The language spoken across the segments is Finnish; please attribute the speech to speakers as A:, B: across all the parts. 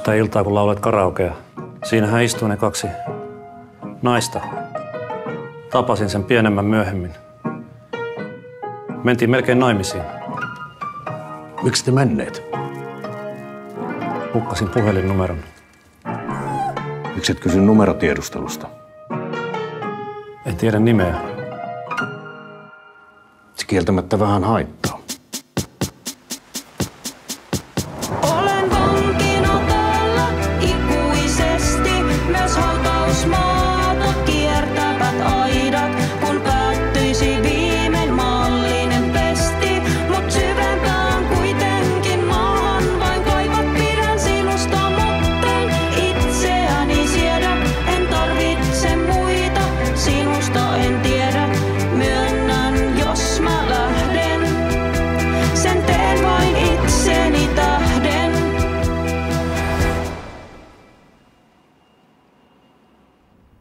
A: sitä iltaa, kun laulet karaokea. Siinähän istuu ne kaksi naista. Tapasin sen pienemmän myöhemmin. Mentiin melkein naimisiin.
B: Miksi te menneet?
A: Hukkasin puhelinnumeron.
B: Miksi et kysy numerotiedustelusta?
A: En tiedä nimeä.
B: Se kieltämättä vähän haittaa.
C: Olen vankina täällä ikuisesti, myös hautausmaata kiertävät aidat, kun päättyisi viimein maallinen pesti. Mut syvempään kuitenkin maahan vain kaivat, pidän sinusta, mutten itseäni siedä. En tarvitse muita, sinusta en tiedä, myönnän jos mä lähden. Sen teen vain itseni tähden.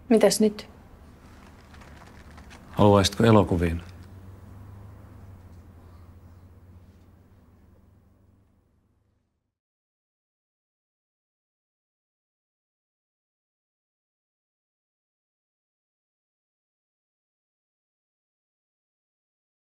D: Mitäs nyt?
A: Haluaisitko elokuviin?